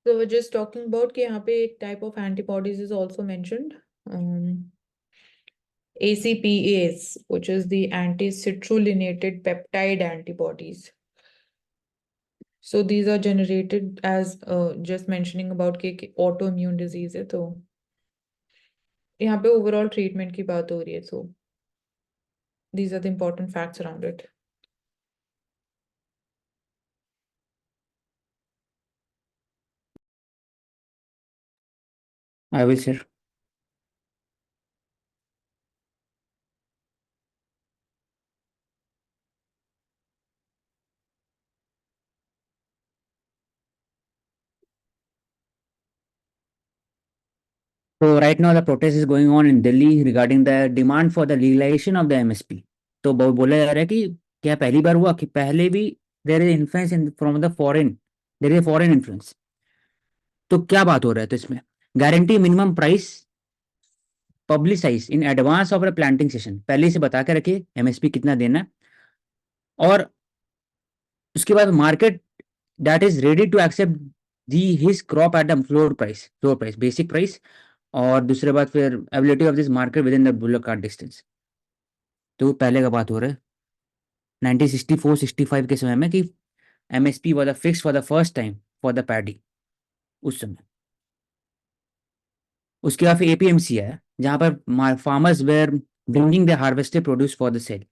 So we're just talking about कि यहाँ पे एक type of antibodies is also mentioned, ACPAs, which is the anti-citrullinated peptide antibodies. So these are generated as just mentioning about कि autoimmune disease है, तो यहाँ पे overall treatment की बात हो रही है, so these are the important facts around it. I will share. So right now the protest is going on in Delhi regarding the demand for the legalization of the MSP. तो बोला जा रहा है कि क्या पहली बार हुआ कि पहले भी there is influence in from the foreign, there is a foreign influence. तो क्या बात हो रहा है तो इसमें guarantee minimum price publicise in advance of the planting session, पहले से बता के रखिए एमएसपी कितना देना है, और उसके बाद market that is ready to accept the his crop at the floor price basic price, और दूसरे बात फिर ability of this market within the bullock cart distance. तो पहले का बात हो रहा है 1964-65 के समय में कि MSP was fix for the first time for the paddy उस समय। उसके बाद फिर एपीएमसी आया जहां पर farmers were bringing the harvested produce for the sale.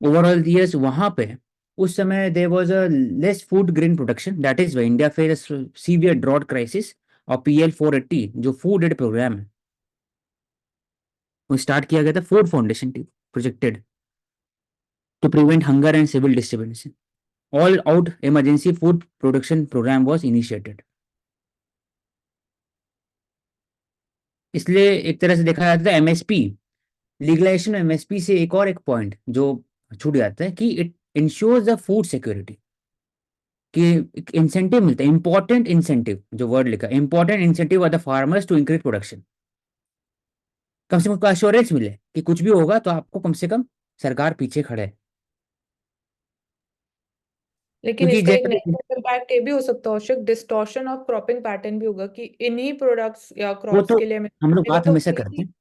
Overall years वहां पे उस समय there was a less food grain production, that is India face severe drought crisis, और पीएल 480 जो फूड एड प्रोग्राम है वो स्टार्ट किया गया था food foundation projected to prevent hunger and civil disturbance. All out emergency food production programme was initiated. इसलिए एक तरह से देखा जाता है एमएसपी लीगलाइजेशन एमएसपी से एक पॉइंट जो छूट जाता है कि it ensures the food security, कि इंसेंटिव मिलता है, इंपॉर्टेंट इंसेंटिव जो वर्ड लिखा है, important incentive of the farmers to increase production. कम से कम अश्योरेंस मिले कि कुछ भी होगा तो आपको कम से कम सरकार पीछे खड़े है। लेकिन क्योंकि इसका एक जैसे नेगेटिव इम्पैक्ट ये भी हो सकता है, औषक डिस्टॉर्शन ऑफ क्रॉपिंग पैटर्न भी होगा कि इन्हीं प्रोडक्ट्स या वो क्रॉप्स तो के लिए हमें हम लोग बात तो हमेशा करते वही हैं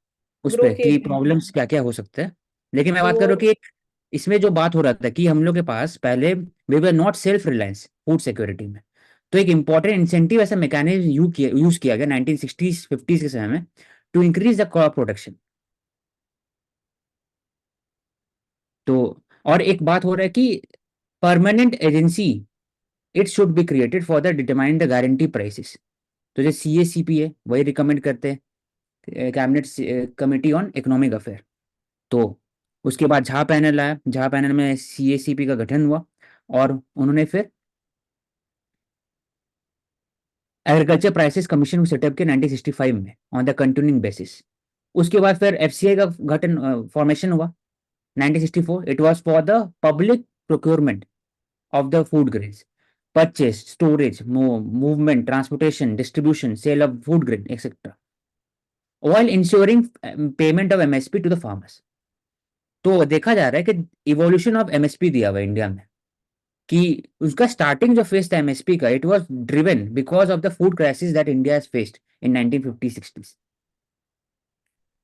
उस ग्रो पे किए कि गए हैं। प्रॉब्लम्स क्या क्या हो सकते हैं, लेकिन मैं तो बात कर रहा हूँ कि एक इसमें जो बात हो रहा था कि हम लोग के पास पहले we were not self reliance food security में, तो एक इंपॉर्टेंट इंसेंटिव ऐसा मैकेनिज्म यूज किया गया 1960s 50s के समय में to increase the crop production. तो और एक बात हो रहा है कि permanent agency it should be created for the determine the guarantee prices. तो जो सीएसीपी है वही रिकमेंड करते हैं cabinet committee on economic affair. तो उसके बाद झा पैनल आया, झा पैनल में सीएसीपी का गठन हुआ और उन्होंने फिर एग्रीकल्चर प्राइसेस कमीशन सेटअप किया 1965 में ऑन द कंटिन्यूइंग बेसिस। उसके बाद फिर एफसीआई का गठन फॉर्मेशन हुआ 1964। It was for the public procurement of the food grains, purchase, storage, movement, transportation, distribution, sale of food grain, etc. while ensuring payment of MSP to the farmers। तो देखा जा रहा है कि इवोल्यूशन ऑफ एमएसपी दिया हुआ India में, कि उसका स्टार्टिंग जो फेज था एमएसपी का it was driven because of the food crisis that India has faced in 1950-60s।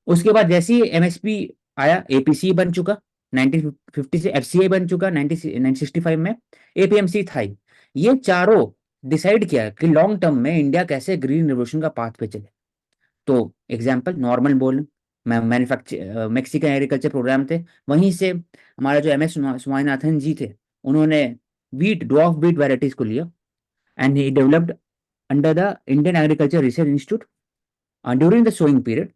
उसके बाद जैसे ही एमएसपी आया एपीसी बन चुका 1950 से, एफसीआई बन चुका 1965 में, एपीएमसी था ही। ये चारों डिसाइड किया कि लॉन्ग टर्म में इंडिया कैसे ग्रीन रिवोल्यूशन का पाथ पे चले। तो एग्जांपल नॉर्मल बोल मैन्युफैक्चर मैक्सिकन एग्रीकल्चर प्रोग्राम थे, वहीं से हमारा जो एमएस स्वामीनाथन जी थे उन्होंने वीट ड्वार्फ वीट वेराइटीज को लिया and he developed under the Indian agriculture research institute during the sowing period.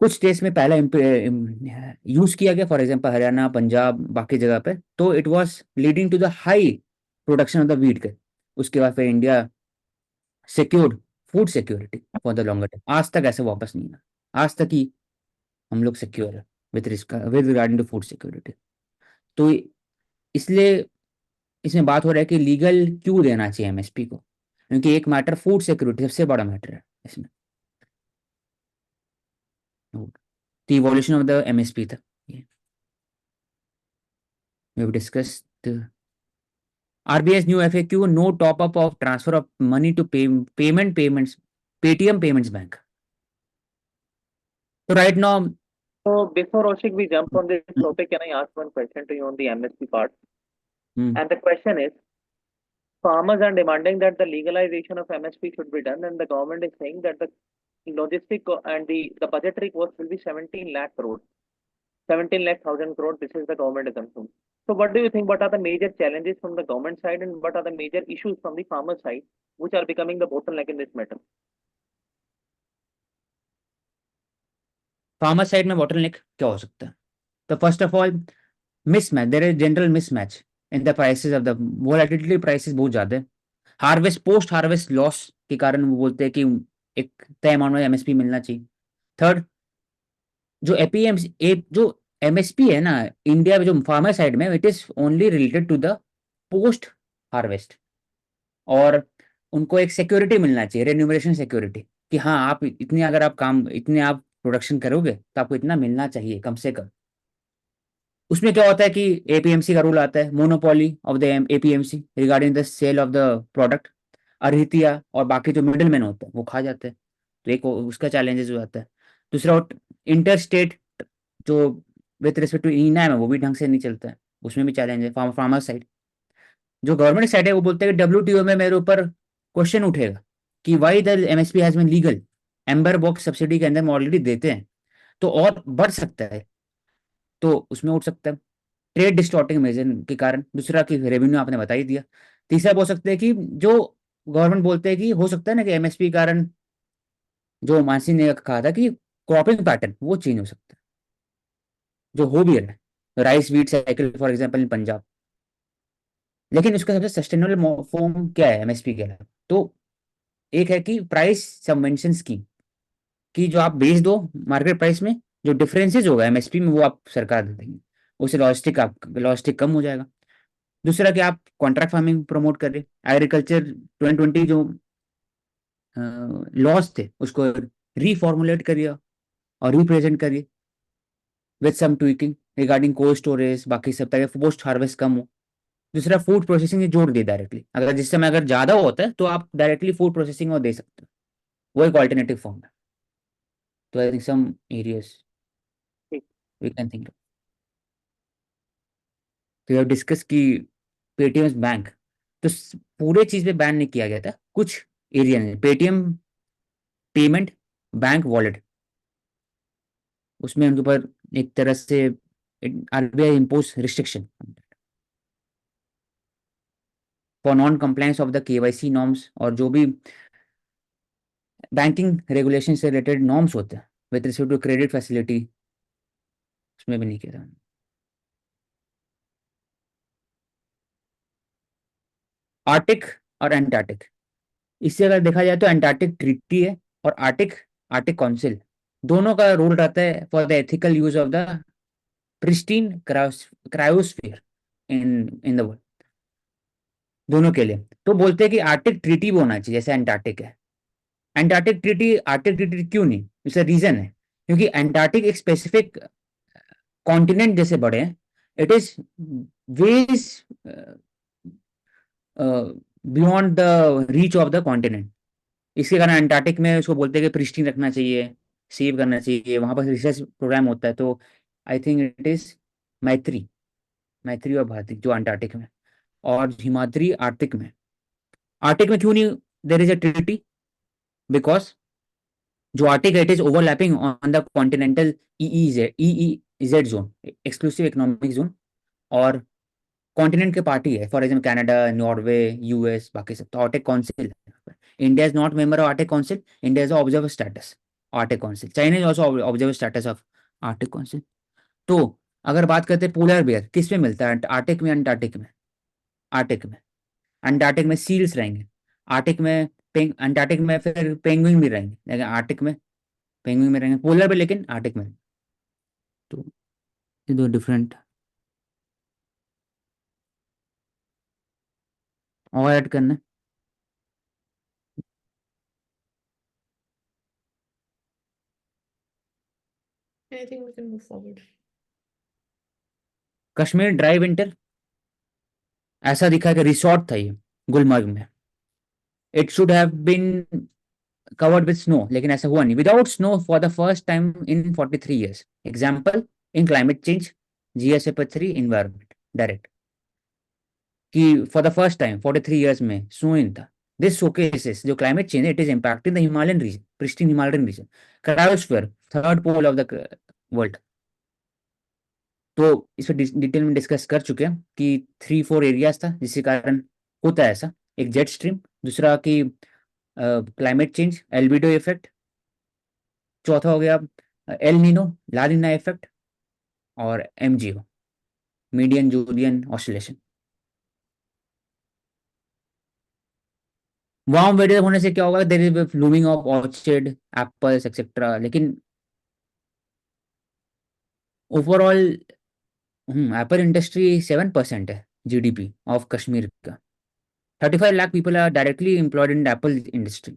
कुछ स्टेट्स में पहला यूज किया गया, फॉर एग्जांपल हरियाणा पंजाब बाकी जगह पे, तो it was leading to the high production of the wheat के। उसके बाद फिर India secured food security for the longer time, आज तक ऐसे वापस नहीं आया, आज तक ही हम लोग सिक्योर है with regarding to food security. तो इसलिए इसमें बात हो रहा है कि लीगल क्यों देना चाहिए एमएसपी को, क्योंकि एक मैटर फूड सिक्योरिटी सबसे बड़ा मैटर है इसमें। तो इवोल्यूशन ऑफ द एमएसपी था ये, we have discussed RBI's new FAQ, no top up of transfer of money to payments, Paytm Payments Bank. So right now, So before Oshik, we jump on this topic, can I ask one question to you on the MSP part? hmm, And the question is, farmers are demanding that the legalization of MSP should be done, and the government is saying that the and the budgetary cost will be 17 lakh crore, 17 lakh thousand crore. This is the government assumption. So what do you think? What are the major challenges from the government side, and what are the major issues from the farmer side, which are becoming the bottleneck in this matter? farmer side में bottleneck क्या हो सकता है? तो first of all, mismatch. There is general mismatch in the prices of the volatility prices बहुत ज्यादा है. Harvest post harvest loss के कारण वो बोलते हैं कि एक तय अमाउंट में एमएसपी मिलना चाहिए. थर्ड, जो एपीएमसी जो एमएसपी है ना इंडिया में जो फार्मर साइड में, it is only related to the post harvest. और उनको एक सिक्योरिटी मिलना चाहिए, रेन्यूमरेशन सिक्योरिटी, कि हाँ आप इतने अगर आप काम इतने आप प्रोडक्शन करोगे तो आपको इतना मिलना चाहिए कम से कम. उसमें क्या होता है कि एपीएमसी का रूल आता है, monopoly of the APMC regarding the sale of the product. अरहितिया और बाकी जो मिडिल मैन होते हैं वो खा जाते हैं. तो एक उसका चैलेंजेस हो जाता है. दूसरा, इंटर स्टेट जो विथ रिस्पेक्ट टू ई नाम है वो भी ढंग से नहीं चलता है, उसमें भी चैलेंज है. फार्मर साइड, जो गवर्नमेंट साइड है वो बोलते हैं कि डब्ल्यूटीओ में मेरे ऊपर क्वेश्चन उठेगा कि why the MSP has been legal. Amber box subsidy के अंदर में ऑलरेडी देते हैं, तो और बढ़ सकता है, तो उसमें उठ सकता है ट्रेड डिस्टॉर्टिंग मेजर के कारण. दूसरा कि रेवेन्यू आपने बता ही दिया. तीसरा बोल सकते हैं कि जो गवर्नमेंट बोलते हैं कि हो सकता है ना कि एमएसपी कारण, जो मानसी ने कहा था कि क्रॉपिंग पैटर्न वो चेंज हो सकता है, जो हो भी रहा है rice wheat cycle for example in Punjab. लेकिन उसका सबसे सस्टेनेबल फॉर्म क्या है एमएसपी के अलावा? तो एक है कि प्राइस सबवेंशन स्कीम, कि जो आप बेच दो मार्केट प्राइस में, जो डिफरेंसेस होगा एमएसपी में वो आप सरकार दे देंगे, उससे लॉजिस्टिक कम हो जाएगा. दूसरा कि आप कॉन्ट्रैक्ट फार्मिंग प्रमोट करें. एग्रीकल्चर 2020 जो लॉस थे उसको रीफॉर्मुलेट करिए और रिप्रेजेंट करिए with some tweaking regarding cold storage बाकी सब, ताकि पोस्ट हार्वेस्ट कम हो. दूसरा, फूड प्रोसेसिंग से जोड़ दिए डायरेक्टली, अगर जिस समय अगर ज्यादा होता है तो आप डायरेक्टली फूड प्रोसेसिंग और दे सकते हो, वो एक ऑल्टरनेटिव फॉर्म है. तो I think some areas we can think. तो डिस्कस की पेटीएम बैंक, तो पूरे चीज पे बैन नहीं किया गया था, कुछ एरिया में पेटीएम पेमेंट बैंक वॉलेट, उसमें उनके ऊपर एक तरह से RBI impose restriction for non compliance of the KYC norms, और जो भी बैंकिंग रेगुलेशन से रिलेटेड नॉर्म्स होते हैं with respect to credit facility, उसमें भी नहीं किया था. आर्टिक और एंटार्क्टिक, इससे अगर देखा जाए तो एंटार्क्टिक ट्रीटी है और आर्टिक आर्टिक काउंसिल, दोनों का रोल रहता है for the ethical use of the pristine cryosphere in the world, दोनों के लिए. तो बोलते हैं कि आर्टिक ट्रीटी भी होना चाहिए जैसे एंटार्क्टिक है. आर्टिक ट्रीटी क्यों नहीं? इसका रीजन है क्योंकि एंटार्क्टिक एक स्पेसिफिक कॉन्टिनेंट जैसे बड़े हैं, it is ways beyond the reach of the continent. इसके कारण अंटार्कटिक में उसको बोलते हैं कि प्रिस्टीन रखना चाहिए, सेव करना चाहिए, वहां पर रिसर्च प्रोग्राम होता है. तो आई थिंक इट इज मैत्री मैत्री और भारती जो अंटार्कटिक में, और हिमाद्री आर्टिक में. आर्टिक में क्यों नहीं there is a treaty? Because जो आर्टिक है it is overlapping on the continental EEZ zone, exclusive economic zone, और कॉन्टिनेंट के पार्टी है, for example Canada, Norway, US, बाकी सब. तो Arctic council, India is not member of Arctic council, India is observer status Arctic council. China is also observer status of Arctic council. तो अगर बात करते हैं पोलर बेयर किस में मिलता है, आर्टिक में अंटार्कटिक में? आर्टिक में. अंटार्कटिक में सील्स रहेंगे, आर्टिक में अंटार्कटिक में फिर पेंगुइन भी रहेंगे, लेकिन आर्टिक में पेंगुइन में रहेंगे, पोलर में लेकिन आर्टिक में. तो ये दो डिफरेंट. और ऐड करना. I think we can move forward. Kashmir dry winter ऐसा दिखा कि रिसोर्ट था ये गुलमर्ग में, it should have been covered with snow, लेकिन ऐसा हुआ नहीं, without snow for the first time in 43 years. Example in climate change, GS paper 3 environment direct, कि for the first time 43 years में snow in था. This showcases जो climate change it is impacting the Himalayan region, pristine Himalayan region, cryosphere, third pole of the world. तो इस पर detail में discuss कर चुके हैं कि 3-4 एरियाज था जिसके कारण होता है ऐसा, एक जेट स्ट्रीम, दूसरा कि क्लाइमेट चेंज, एल्बिडो इफेक्ट, चौथा हो गया El Nino, La Nina effect, और MGO, median Julian oscillation. Warm weather होने से क्या होगा, there is blooming of orchid, apples etcetera, लेकिन ओवरऑल एप्पल इंडस्ट्री 7% है जीडीपी ऑफ कश्मीर का। 35 lakh people are directly employed in apple industry.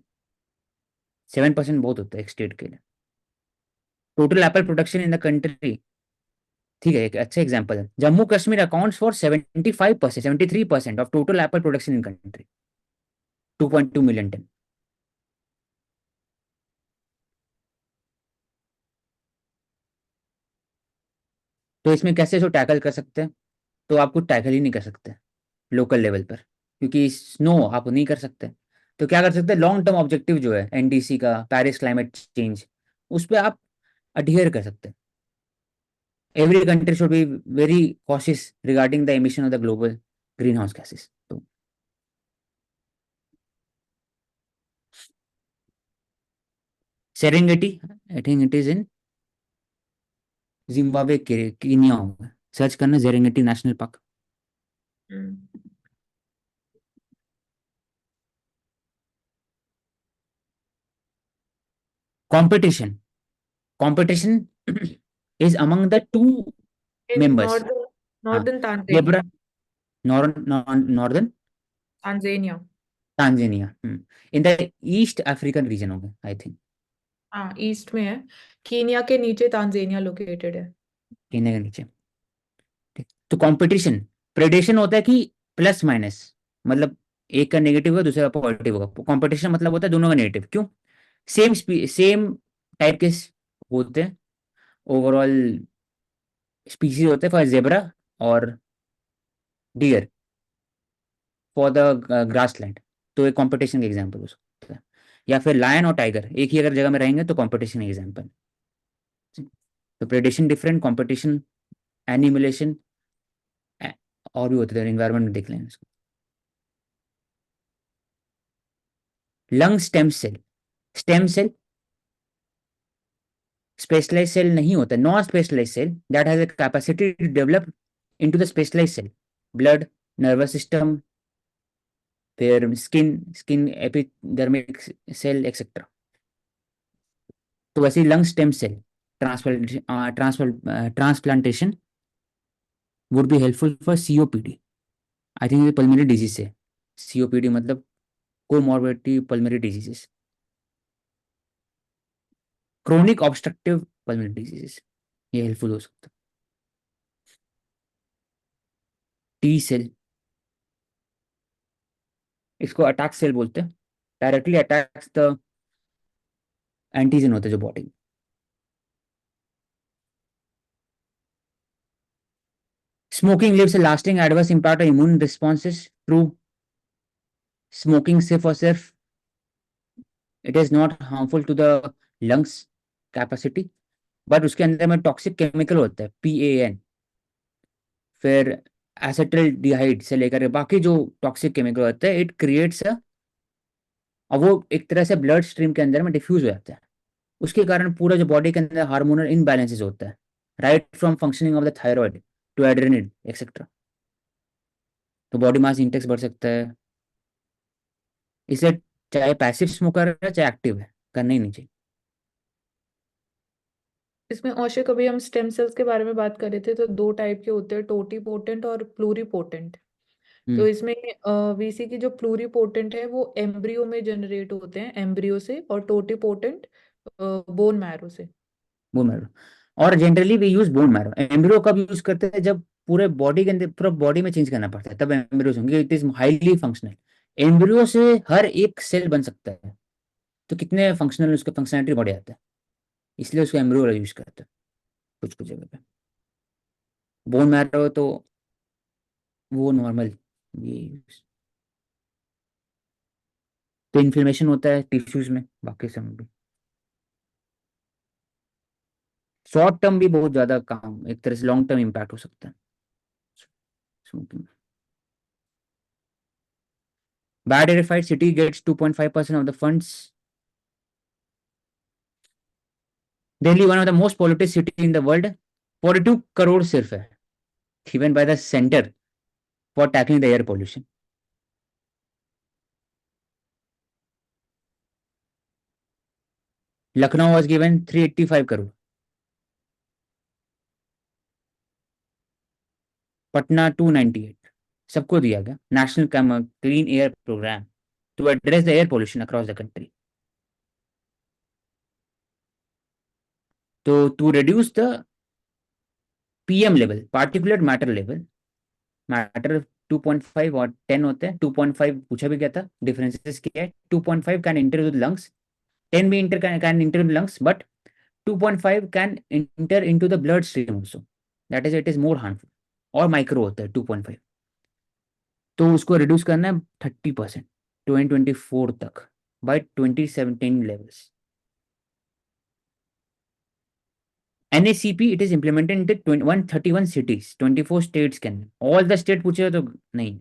7% बहुत होता है एक स्टेट के लिए। Total apple production in the country, ठीक है, एक अच्छा एग्जांपल है, Jammu Kashmir accounts for 75%, 73% of total apple production in country, 2.2 million ton. तो इसमें कैसे इसको टैकल कर सकते हैं, तो आपको टैकल ही नहीं कर सकते लोकल लेवल पर, क्योंकि स्नो आप नहीं कर सकते। तो क्या कर सकते हैं, लॉन्ग टर्म ऑब्जेक्टिव जो है एनडीसी का, पेरिस क्लाइमेट चेंज, उस पर आप अडियर कर सकते हैं। Every country should be very cautious regarding the emission of the global green house gases. तो Serengeti, I think it is in Zimbabwe के कीनिया होगा, सर्च करना Serengeti national park. competition competition is among the two In members. हाँ, northern zebra, Tanzania. northern Tanzania. Tanzania, in the East African region होगा I think, हाँ, east में है, Kenya के नीचे तांजानिया लोकेटेड है। कीनिया के नीचे। ठीक, तो कंपटीशन, प्रेडेशन होता है कि प्लस माइनस, मतलब एक का नेगेटिव होगा दूसरा पॉजिटिव होगा। कंपटीशन मतलब होता है दोनों का नेगेटिव। क्यों, सेम टाइप के होते हैं, ओवरऑल स्पीसीज होते हैं फॉर जेब्रा और डियर फॉर द ग्रासलैंड। तो एक कंपटीशन का एग्जांपल हो सकता है, या फिर लायन और टाइगर एक ही अगर जगह में रहेंगे तो कंपटीशन एग्जांपल। तो प्रेडेशन डिफरेंट, कंपटीशन, एनिमिलेशन, और भी होते हैं, इन्वायरमेंट में देख लेंगे इसको। Lung stem cell, stem cell specialise cell नहीं होता, non specialise cell that has a capacity to develop into the specialise cell, blood, nervous system, फिर स्किन एपिडर्मिक सेल एक्सेट्रा। तो वैसे ही lung stem cell transplantation would be helpful for COPD. I think ये pulmonary disease है, COPD मतलब comorbidity pulmonary diseases, chronic obstructive pulmonary diseases, ये helpful हो सकता है। टी सेल, इसको अटैक सेल बोलते हैं, डायरेक्टली अटैक्स द एंटीजन होते हैं जो body. Smoking leaves a lasting adverse impact on immune responses, true। Smoking सिर्फ और सिर्फ it is not harmful to the lungs capacity, but उसके अंदर में टॉक्सिक केमिकल होता है PAN, फिर एसिटिल्डिहाइड से लेकर के बाकी जो टॉक्सिक केमिकल होते हैं, इट क्रिएट्स और वो एक तरह से ब्लड स्ट्रीम के अंदर में डिफ्यूज हो जाता है। उसके कारण पूरा जो बॉडी के अंदर हार्मोनल इनबैलेंसेस होता है, right from functioning of the thyroid to adrenal etcetera. तो बॉडी मास इंडेक्स बढ़ सकता है, इसलिए चाहे पैसिव स्मोकर है चाहे एक्टिव है, करना ही नहीं चाहिए। इसमें औषध, अभी हम स्टेम सेल्स के बारे में बात कर रहे थे, तो दो टाइप के होते हैं, टोटीपोटेंट और प्लूरीपोटेंट। तो इसमें वीसी की जो प्लूरीपोटेंट है वो एम्ब्रियो में जनरेट होते हैं, एम्ब्रियो से, और टोटीपोटेंट बोन मैरो से। बोन मैरो, और generally we use bone marrow. Embryo कब यूज करते हैं, जब पूरे बॉडी के अंदर, पूरा बॉडी में चेंज करना पड़ता है, तब एम्ब्रियोज होंगे। It is highly functional. Embryo से हर एक सेल बन सकता है, तो कितने फंक्शनल, उसका फंक्शनलिटी बढ़ जाता है, इसलिए उसको एम्ब्रियो यूज करते हैं कुछ कुछ जगह पे। बोन मैरो तो वो नॉर्मल, ये तो इन्फ्लेमेशन होता है टिश्यूज में, बाकी सब में भी। शॉर्ट टर्म भी बहुत ज्यादा काम, एक तरह से लॉन्ग टर्म इम्पैक्ट हो सकता है smoking. Bad verified city gets 2.5% of the funds. Delhi, one of the most polluted city in the world, 42 crore सिर्फ है given by the center for tackling the air pollution. Lucknow was given 385 crore. Patna 298. सबको दिया गया national clean air programme to address the air pollution across the country. So to reduce the PM level, particulate matter level, matter 2.5 और 10 होते हैं, 2.5 पूछा भी गया था, डिफरेंसेस क्या है? 2.5 कैन इंटर विद लंग्स, 10 भी inter can inter with lungs, but 2.5 can inter into the blood stream also, that is it is more harmful, और माइक्रो होता है 2.5। तो उसको रिड्यूस करना है 30% 2024 तक by 2017 levels. NACP it is implemented in 131 cities, 24 states के अंदर। ऑल द स्टेट पूछेगा तो नहीं।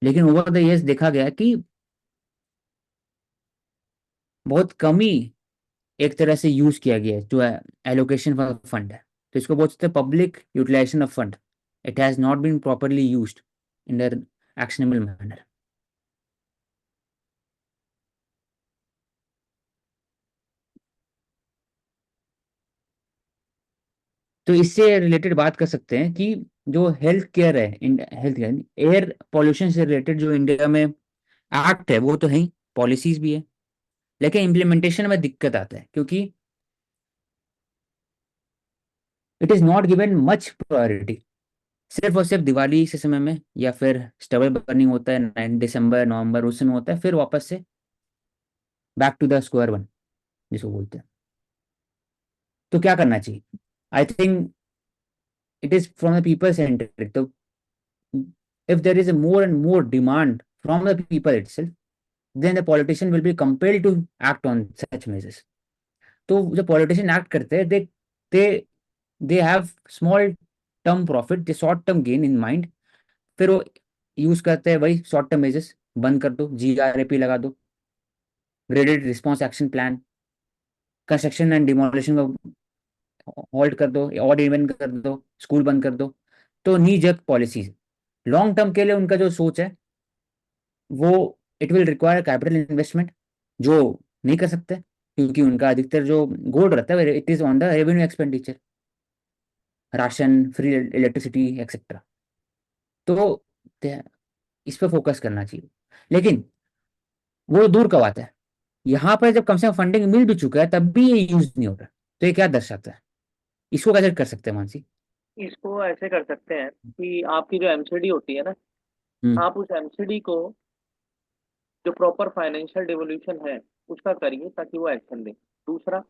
लेकिन ओवर द इयर्स देखा गया कि बहुत कम ही एक तरह से यूज किया गया है जो एलोकेशन फंड है, तो इसको बोलते हैं public utilization of fund. It has not been properly used in the actionable manner. तो इससे रिलेटेड बात कर सकते हैं कि जो हेल्थ केयर है, हेल्थ केयर एयर पॉल्यूशन से रिलेटेड जो इंडिया में एक्ट है वो तो है ही, पॉलिसीज भी है, लेकिन इम्प्लीमेंटेशन में दिक्कत आता है क्योंकि it is not given much priority. सिर्फ और सिर्फ दिवाली से समय में या फिर स्टबल बर्निंग होता है 9 दिसंबर नवंबर, उस समय होता है, फिर वापस से back to the square one जिसको बोलते हैं। तो क्या करना चाहिए? I think it is from the people centric. तो if there is a more and more demand from the people itself, then the politician will be compelled to act on such measures. तो जो politician act करते हैं, they they have small term profit, they short term gain in mind, फिर वो use करते हैं वही short term measures, बंद कर दो, GRAP लगा दो, graded response action plan, construction and demolition को होल्ड कर दो, ऑड इवन कर दो, स्कूल बंद कर दो। तो नी जर्क पॉलिसीज लॉन्ग टर्म के लिए उनका जो सोच है वो it will require capital investment, जो नहीं कर सकते क्योंकि उनका अधिकतर जो गोल रहता है it is on the revenue expenditure, ration, free electricity etcetera. तो इस पर फोकस करना चाहिए, लेकिन वो दूर कब आता है? यहाँ पर जब कम से कम फंडिंग मिल भी चुका है तब भी ये यूज नहीं हो रहा, तो ये क्या दर्शाता है? इसको कैसे कर सकते हैं मानसी? इसको ऐसे कर सकते हैं कि आपकी जो एमसीडी होती है ना, हम्म। आप उस एमसीडी को जो प्रॉपर फाइनेंशियल डिवोल्यूशन है उसका करिए ताकि वो एक्शन दे। दूसरा,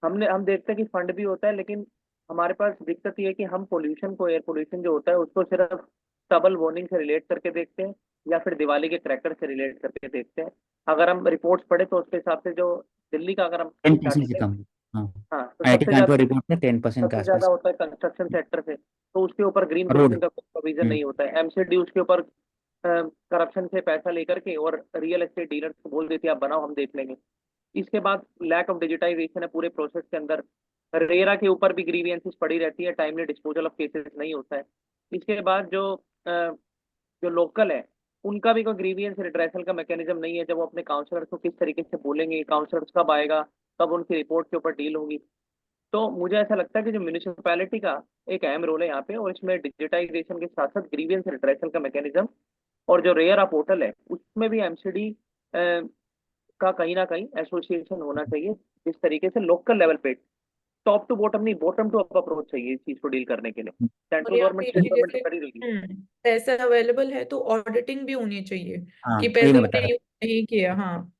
हम देखते हैं कि फंड भी होता है, लेकिन हमारे पास दिक्कत ये है कि हम पोल्यूशन को, एयर पोल्यूशन जो होता है उसको सिर्फ स्टबल वार्निंग से रिलेट करके देखते हैं या फिर दिवाली के क्रैकर से रिलेट करके देखते हैं। अगर हम रिपोर्ट्स पढ़े तो उसके हिसाब से जो दिल्ली का अगर हम 10% से स्टार्टिंग, कम। हाँ, हाँ, तो IIT कानपुर रिपोर्ट में 10% के सबसे ज्यादा आसपास होता है कंस्ट्रक्शन सेक्टर से, तो उसके ऊपर ग्रीन रोड। कोचिंग का कोई प्रोविजन नहीं होता है। एमसीडी उसके ऊपर करप्शन से पैसा लेकर के और रियल एस्टेट डीलर्स को बोल देती है आप बनाओ हम देख लेंगे। इसके बाद लैक ऑफ डिजिटाइजेशन है पूरे प्रोसेस के अंदर। रेरा के ऊपर भी ग्रीवियंसेस पड़ी रहती है, टाइमली डिस्पोजल ऑफ केसेस नहीं होता है। इसके बाद जो लोकल है उनका भी कोई ग्रीवियंस रिड्रेसल का मैकेनिज्म नहीं है। जब वो अपने काउंसलर्स को किस तरीके से बोलेंगे, काउंसलर्स कब आएगा, कब उनकी रिपोर्ट के ऊपर डील होगी। तो मुझे ऐसा लगता है कि जो म्यूनिसिपैलिटी का एक अहम रोल है यहाँ पे, और इसमें डिजिटाइजेशन के साथ साथ ग्रीवियंस रिड्रेसल का मैकेनिज्म और जो रेयर पोर्टल है उसमें भी एमसीडी का कहीं ना कहीं एसोसिएशन होना चाहिए, जिस तरीके से लोकल लेवल पे टॉप टू बॉटम नहीं, बॉटम टू अप अप्रोच चाहिए इस चीज को डील करने के लिए। और सेंट्रल यहाँ गवर्नमेंट, पे स्टेट ये गवर्नमेंट जैसे तो कर ही रही है। पैसा अवेलेबल है तो ऑडिटिंग भी होनी चाहिए हाँ कि ये पैसा मैं बता हमने रहा यूज नहीं किया। हाँ,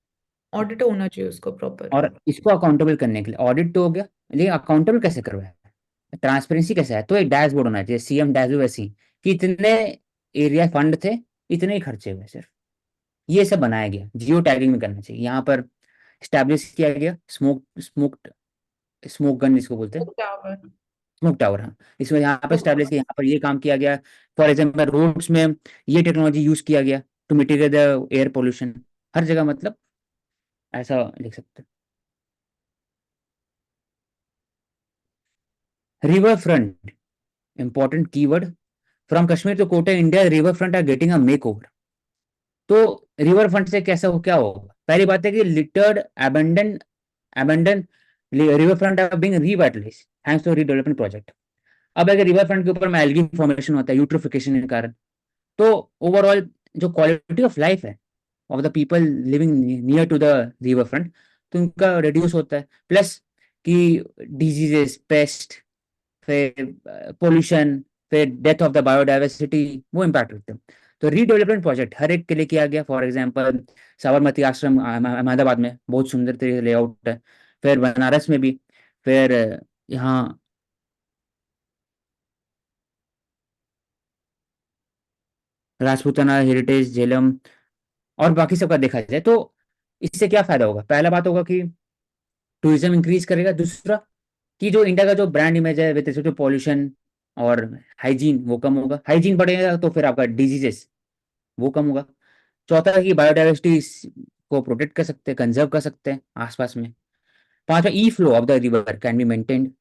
ऑडिट होना चाहिए उसको प्रॉपर। था। और इसको अकाउंटेबल करने के लिए ऑडिट तो हो गया, लेकिन अकाउंटेबल कैसे करवाए, ट्रांसपेरेंसी कैसे है, तो एक डैशबोर्ड होना चाहिए, सीएम डैशबोर्ड ऐसी कि इतने एरिया फंड थे, इतने ही खर्चे हुए सिर्फ, ये सब बनाया गया। जियो टैगिंग में करना चाहिए। यहाँ पर स्टैब्लिश किया गया स्मोक गन जिसको बोलते हैं, टावर। Smoke tower. हाँ, इसमें यहाँ पर तो स्टैब्लिश किया, यहाँ पर ये काम किया गया। फॉर एग्जाम्पल रोड्स में ये टेक्नोलॉजी यूज किया गया to mitigate the air pollution. हर जगह मतलब ऐसा लिख सकते हैं। River front, important keyword. From Kashmir to Kota India river front are getting a makeover. तो रिवर फ्रंट से कैसा हो, क्या होगा? पहली बात है कि littered abandoned river front are being revitalised thanks to redevelopment project. अब अगर रिवर फ्रंट के ऊपर में एल्गी फॉर्मेशन होता है यूट्रोफिकेशन के कारण, तो ओवरऑल जो क्वालिटी ऑफ लाइफ है of the people living near to the river front, तो उनका रिड्यूस होता है। प्लस कि डिजीजेस, पेस्ट, फिर पोल्यूशन, फिर डेथ ऑफ द बायोडाइवर्सिटी, वो इम्पैक्ट करते हैं। तो रीडेवलपमेंट प्रोजेक्ट हर एक के लिए किया गया। फॉर एग्जांपल साबरमती आश्रम अहमदाबाद में बहुत सुंदर तरीके से लेआउट है, फिर बनारस में भी, फिर यहाँ राजपूताना हेरिटेज झेलम और बाकी सबका देखा जाए तो इससे क्या फायदा होगा? पहला बात होगा कि टूरिज्म इंक्रीज करेगा। दूसरा कि जो इंडिया का जो ब्रांड इमेज है विद रिस्पेक्ट टू पॉल्यूशन और हाइजीन, वो कम होगा। हाइजीन बढ़ेगा तो फिर आपका डिजीजेस वो कम होगा। चौथा है कि बायोडाइवर्सिटी को प्रोटेक्ट कर सकते हैं, कंजर्व कर सकते हैं आसपास में। पांचवा, e flow of the river can be maintained,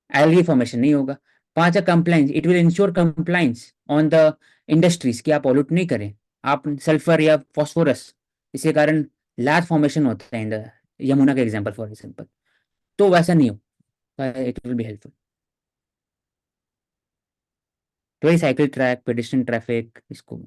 algae formation नहीं होगा। पांचवा, compliance, it will ensure compliance on the industries कि आप पॉल्यूट नहीं करें। आप सल्फर या फॉस्फोरस, इसके कारण लार्ज फॉर्मेशन होता है इन द यमुना का एग्जाम्पल फॉर एग्जाम्पल, तो वैसा नहीं हो, इट विल बी हेल्पफुल। तो ये साइकिल ट्रैक, पेडिस्ट्रियन ट्रैफिक, इसको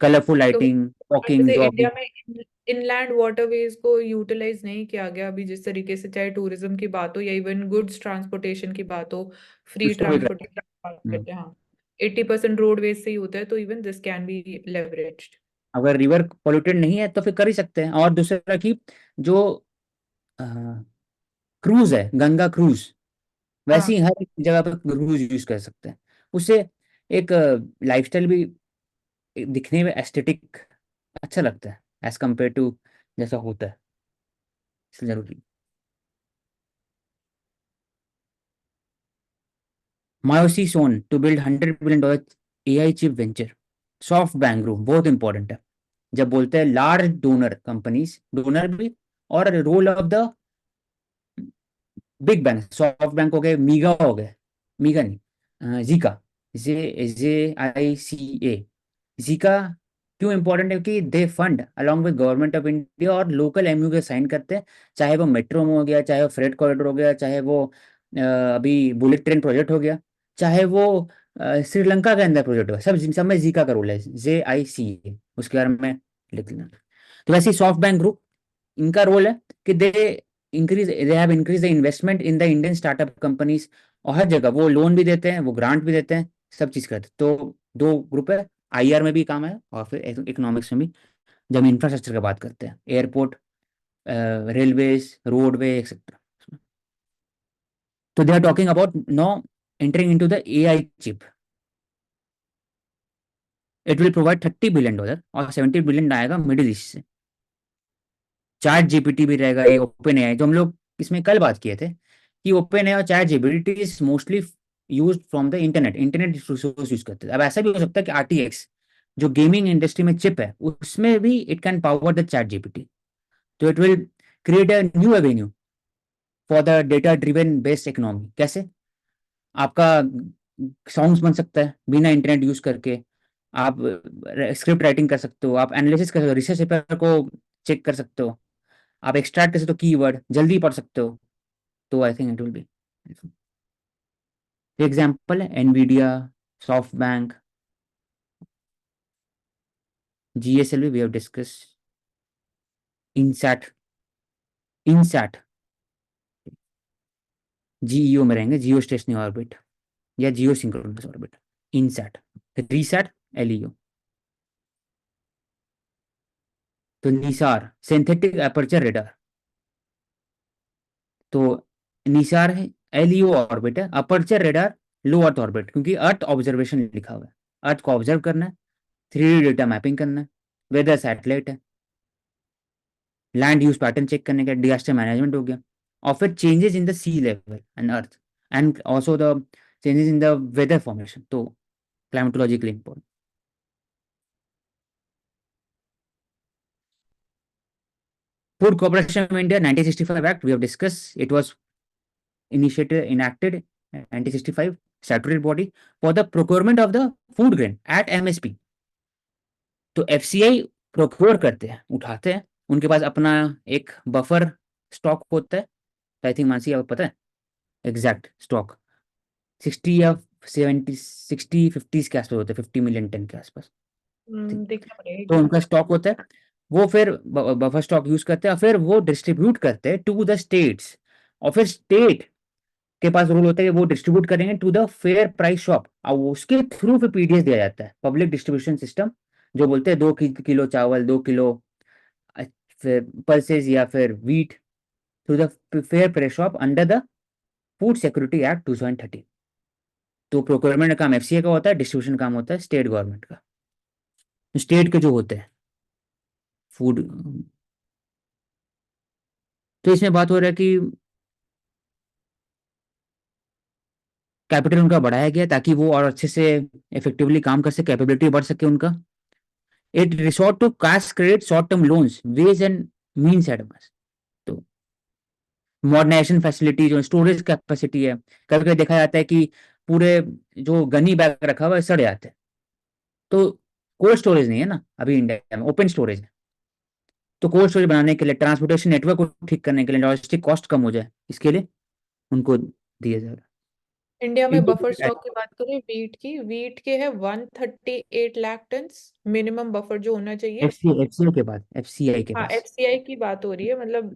कलरफुल तो लाइटिंग, वॉकिंग, जैसे इंडिया जॉगिंग। में इनलैंड वाटरवेज को यूटिलाइज नहीं किया गया अभी जिस तरीके से, चाहे टूरिज्म की बात हो या इवन गुड्स ट्रांसपोर्टेशन की बात हो, फ्री उसको भी ट्रांसपोर्टेशन की बात करते हैं। हाँ, 80% रोडवेज से ही होता है, तो even this can be leveraged. अगर रिवर पोल्यूटेड नहीं है तो फिर कर ही सकते हैं। और दूसरा कि जो क्रूज है, गंगा क्रूज, वैसे ही हाँ, हर एक जगह पे क्रूज यूज कर सकते हैं। उससे एक लाइफस्टाइल भी दिखने में एस्थेटिक अच्छा लगता है एज कम्पेयर टू जैसा होता है, इसलिए जरूरी। Masayoshi Son to build $100 billion AI chip venture. SoftBank group बहुत इंपॉर्टेंट है जब बोलते हैं लार्ज डोनर कंपनीज, डोनर भी, और role of the big bank. Soft bank हो गए, मीगा हो गए, मीगा नहीं, जीका, JICA। जीका क्यों इंपॉर्टेंट है? कि दे fund along with government of India और लोकल एमयू के साइन करते हैं, चाहे वो मेट्रो में हो गया, चाहे वो फ्रेट कॉरिडोर हो गया, चाहे वो अभी बुलेट ट्रेन प्रोजेक्ट हो गया, चाहे वो श्रीलंका के अंदर प्रोजेक्ट हो गया, सब में जीका का रोल है, JICA, उसके बारे में लिख लेना। तो वैसे ही सॉफ्ट बैंक ग्रुप, इनका रोल है कि they have increase the investment in the Indian startup companies. और हर जगह वो लोन भी देते हैं, वो ग्रांट भी देते हैं, सब चीज करते हैं। तो दो ग्रुप है, IR में भी काम है और फिर इकोनॉमिक्स में भी, जब हम इंफ्रास्ट्रक्चर की बात करते हैं, एयरपोर्ट, रेलवेज, रोडवे एक्सेट्रा। तो they are talking about no entering into the AI chip. It will provide $30 billion और 70 बिलियन आएगा मिडिल ईस्ट से। चैट जीपीटी भी रहेगा, ये ओपन एआई जो हम लोग इसमें कल बात किए थे कि ओपन एआई और chat GPT is mostly use from the internet resource use करते हैं। अब ऐसा भी हो सकता है कि RTX जो गेमिंग इंडस्ट्री में चिप है उसमें भी it can power the ChatGPT. तो it will create a new avenue for the data driven based economy. कैसे? आपका सॉन्ग्स बन सकता है बिना इंटरनेट यूज करके, आप स्क्रिप्ट राइटिंग कर सकते हो, आप एनालिसिस कर सकते हो, रिसर्च पेपर को चेक कर सकते हो, आप एक्सट्रैक्ट कर सकते हो कीवर्ड, जल्दी पढ़ सकते हो। तो I think it will be example है Nvidia, SoftBank. GSLV we have discussed. INSAT GEO में रहेंगे, जियो स्टेशनरी ऑर्बिट या geosynchronous orbit. INSAT, RISAT LEO। तो निसार सिंथेटिक एपर्चर रेडार, तो निसार है LEO ऑर्बिट है, अपर्चर रेडार लो अर्थ ऑर्बिट, क्योंकि earth observation लिखा हुआ है, अर्थ को ऑब्जर्व करना है, 3D डेटा मैपिंग करना है, वेदर सैटेलाइट है, लैंड यूज पैटर्न चेक करने का, डिजास्टर मैनेजमेंट हो गया, और फिर changes in the sea level and earth and also the changes in the weather formation, तो climatologically important. Food Corporation of India 1965 Act we have discussed. It was enacted 1965 statutory body for the procurement of the food grain at MSP. तो FCI procure करते हैं, उठाते हैं, उनके पास अपना एक buffer stock होता है। आई थिंक मानसी आपको पता है एग्जैक्ट स्टॉक 60 या 70 60 50 के आसपास होते हैं, 50 मिलियन टन के आसपास। देखना पड़ेगा तो उनका स्टॉक होता है, वो फिर बफर स्टॉक यूज करते हैं, फिर वो डिस्ट्रीब्यूट करते हैं टू द स्टेट्स, और फिर स्टेट के पास रूल होता है कि वो डिस्ट्रीब्यूट करेंगे to the fair price shop, और उसके थ्रू फिर पीडीएस दिया जाता है, पब्लिक डिस्ट्रीब्यूशन सिस्टम, जो बोलते हैं 2 किलो चावल, 2 किलो पल्सेस या फिर wheat through the fair price shop under the food security act 2013। तो प्रोक्योरमेंट का काम एफसीए का होता है, डिस्ट्रीब्यूशन काम होता है स्टेट गवर्नमेंट का। स्टेट के जो होते हैं फूड, तो इसमें बात हो रहा है कि कैपिटल उनका बढ़ाया गया ताकि वो और अच्छे से इफेक्टिवली काम कर सके, कैपेबिलिटी बढ़ सके उनका। It resort to cash credit short term loans ways and means advance. तो मॉडर्नाइजेशन फैसिलिटी, जो स्टोरेज कैपेसिटी है, कभी कभी देखा जाता है कि पूरे जो गनी बैग रखा हुआ है सड़ जाते हैं, तो कोल्ड स्टोरेज नहीं है ना अभी इंडिया में, ओपन स्टोरेज है। तो कोल्ड स्टोरेज बनाने के लिए, ट्रांसपोर्टेशन नेटवर्क को ठीक करने के लिए, लॉजिस्टिक कॉस्ट कम हो जाए, इसके लिए उनको दिया जा रहा है। इंडिया में बफर स्टॉक की बात करें वीट के है 138 लाख टन मिनिमम बफर जो होना चाहिए। एफसीआई के बाद, एफसीआई के हाँ, पास एफसीआई की बात हो रही है, मतलब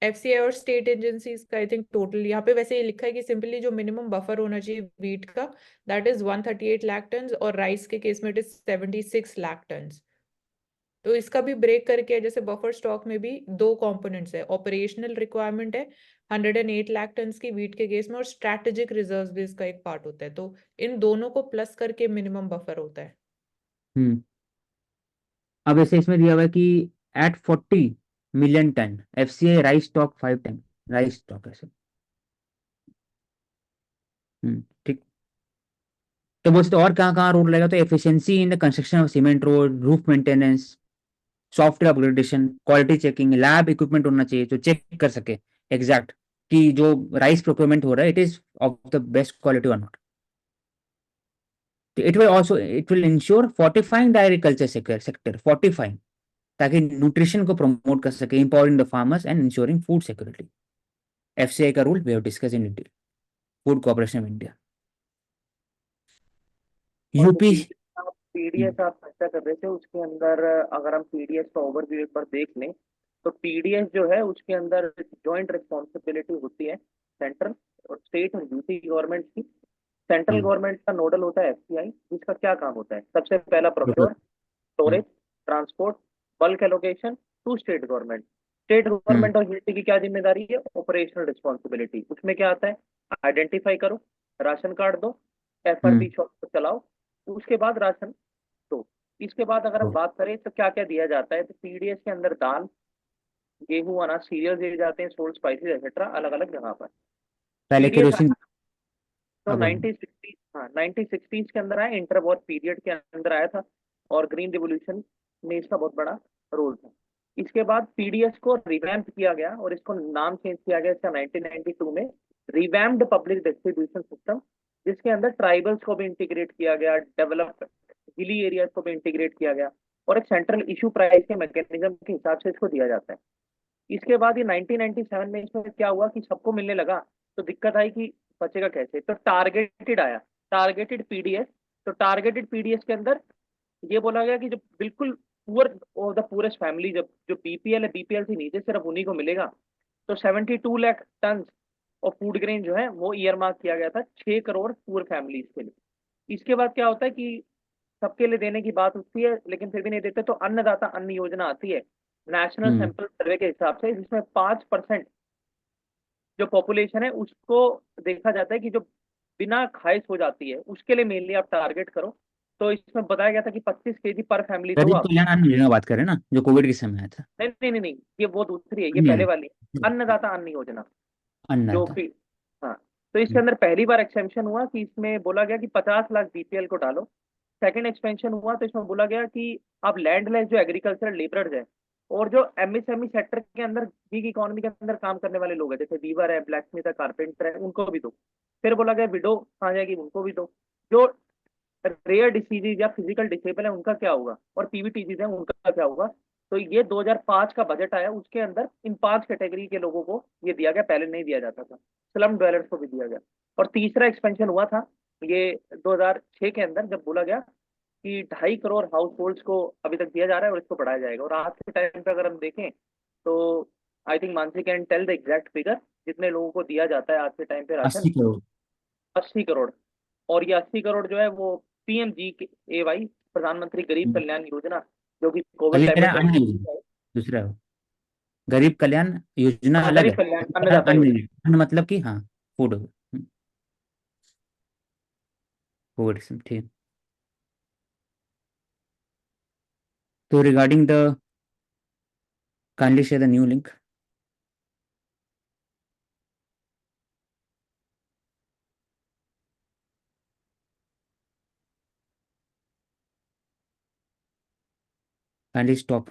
एफसीआई और स्टेट एजेंसीज का आई थिंक टोटल यहाँ पे वैसे ये लिखा है कि सिंपली जो मिनिमम बफर होना चाहिए वीट का दैट इज 138 लाख टन, और राइस के केस में इट इज 76 लाख टन। तो इसका भी ब्रेक करके है, जैसे बफर स्टॉक में भी दो कंपोनेंट्स है, ऑपरेशनल रिक्वायरमेंट है 108 लाख टन की वीट के केस में, और स्ट्रैटेजिक रिजर्व भी इसका एक पार्ट होता है। तो इन दोनों को प्लस करके मिनिमम बफर होता है। अब ऐसे इसमें दिया हुआ है कि at 40 million ton FCI rice stock 5 ton rice stock ऐसे। ठीक। तो बोलते और कहाँ कहाँ रोड लगेगा, तो efficiency in the construction of cement road, roof maintenance, software upgradation, quality checking, lab equipment होना चाहिए जो चेक कर सके एग्जैक्ट कि जो राइस प्रोक्योरमेंट हो रहा है it is of the best quality और not. It will ensure fortifying the agriculture sector, fortifying, ताकि न्यूट्रिशन को प्रमोट कर सके, empowering the farmers and ensuring food security. FCI का rule we have discuss in detail, food corporation of India. UP PDS आप चर्चा कर रहे थे, उसके अंदर अगर हम पीडीएस का ओवरव्यू एक बार देख लें, तो पीडीएस जो है उसके अंदर जॉइंट रिस्पॉन्सिबिलिटी होती है सेंट्रल और स्टेट और यूपी गवर्नमेंट की। सेंट्रल गवर्नमेंट का नोडल होता है एफसीआई, जिसका क्या काम होता है, सबसे पहला procure, storage, transport, bulk allocation to state government. State government और यूटी की क्या जिम्मेदारी है, ऑपरेशनल रिस्पॉन्सिबिलिटी। उसमें क्या आता है, आइडेंटिफाई करो, राशन कार्ड दो, एफआरपी शॉप को चलाओ, उसके बाद राशन दो। इसके बाद अगर हम बात करें तो क्या क्या दिया जाता है, तो पीडीएस के अंदर दाल, गेहूं, अनाज, सीरियल दिए जाते हैं, सोल्ड स्पाइसेस एक्सेट्रा अलग अलग जगह पर। पहले पीडीएस केरोसिन। तो 1960, हाँ 1960s के अंदर आया, इंटर वॉर पीरियड के अंदर आया था, और ग्रीन रिवोल्यूशन में इसका बहुत बड़ा रोल था। इसके बाद पीडीएस को रिवैम्प किया गया और इसको नाम चेंज किया गया इसका 1992 में, रिवैम्प्ड पब्लिक डिस्ट्रीब्यूशन सिस्टम, जिसके अंदर ट्राइबल्स को भी इंटीग्रेट किया गया, डेवलप्ड हिली एरियाज को भी इंटीग्रेट किया गया, और एक सेंट्रल इशू प्राइस के मैकेनिज्म के हिसाब से इसको दिया जाता है। इसके बाद ये 1997 में इसमें क्या हुआ कि सबको मिलने लगा, तो दिक्कत आई कि बचेगा कैसे, तो टारगेटेड आया, टारगेटेड पीडीएस। तो टारगेटेड पीडीएस के अंदर ये बोला गया कि जो बिल्कुल poor of the poorest family, जब जो बीपीएल है, बीपीएल से नीचे सिर्फ उन्हीं को मिलेगा। तो 72 lakh ton of food grain जो है वो ईयर मार्क किया गया था 6 करोड़ पुअर फैमिलीज के लिए। इसके बाद क्या होता है कि सबके लिए देने की बात उठती है लेकिन फिर भी नहीं देते, तो अन्नदाता अन्न योजना आती है नेशनल हम्म सैंपल सर्वे के हिसाब से, जिसमें 5% जो पॉपुलेशन है उसको देखा जाता है कि जो बिना खाए सो जाती है, उसके लिए मेनली आप टारगेट करो। तो इसमें बताया गया था कि 25 kg पर फैमिली दो गरीब आप। कल्याण अन्न योजना बात करें ना, जो कोविड के समय आया था। नहीं नहीं नहीं नहीं, ये वो दूसरी है, ये अन्य पहले वाली है, अन्नदाता अन्न योजना। जो अन्नदाता। फिर, हाँ, तो इसके हम्म, अंदर पहली बार एक्सपेंशन हुआ कि इसमें बोला गया कि 50 लाख बीपीएल को डालो। सेकंड एक्सपेंशन हुआ तो इसमें बोला गया कि आप लैंडलेस जो एग्रीकल्चरल लेबरर्स है और जो एमएसएमई सेक्टर के अंदर, गिग इकोनॉमी के अंदर काम करने वाले लोग हैं, जैसे वीवर है, ब्लैक स्मिथ है, कारपेंटर है, उनको भी दो। फिर बोला गया विडो आ जाएगी, उनको भी दो। जो रेयर डिसीजेज या फिजिकल डिसेबल है उनका क्या होगा, और पीवीटीजीज है उनका क्या होगा। तो ये 2005 का बजट आया, उसके अंदर इन 5 कैटेगरी के लोगों को ये दिया गया, पहले नहीं दिया जाता था। स्लम डवेलर्स को भी दिया गया। और तीसरा एक्सपेंशन हुआ था ये 2006 के अंदर, जब बोला गया कि 2.5 करोड़ हाउस होल्ड्स को अभी तक दिया जा रहा है और इसको बढ़ाया जाएगा। और आज के टाइम पे अगर हम देखें तो I think Mansi can tell the exact figure जितने लोगों को दिया जाता है आज के टाइम पे राशन। 80 करोड़। 80 करोड़। और ये 80 करोड़ जो है वो पीएमजी के ए वाई, प्रधानमंत्री गरीब हम्म, कल्याण योजना, जो कि कोविड गरीब टाइम में कल्याण अन्न योजना 20। दूसरा है। गरीब कल्याण योजना हाँ, अलग गरीब है। कल्याण गरीब कल्याण अन्नदाता अन्न योजना। योजना, अन्न मतलब कि हाँ, फूड। कोविड से ठीक। तो regarding the, kindly share the new link. Kindly stop.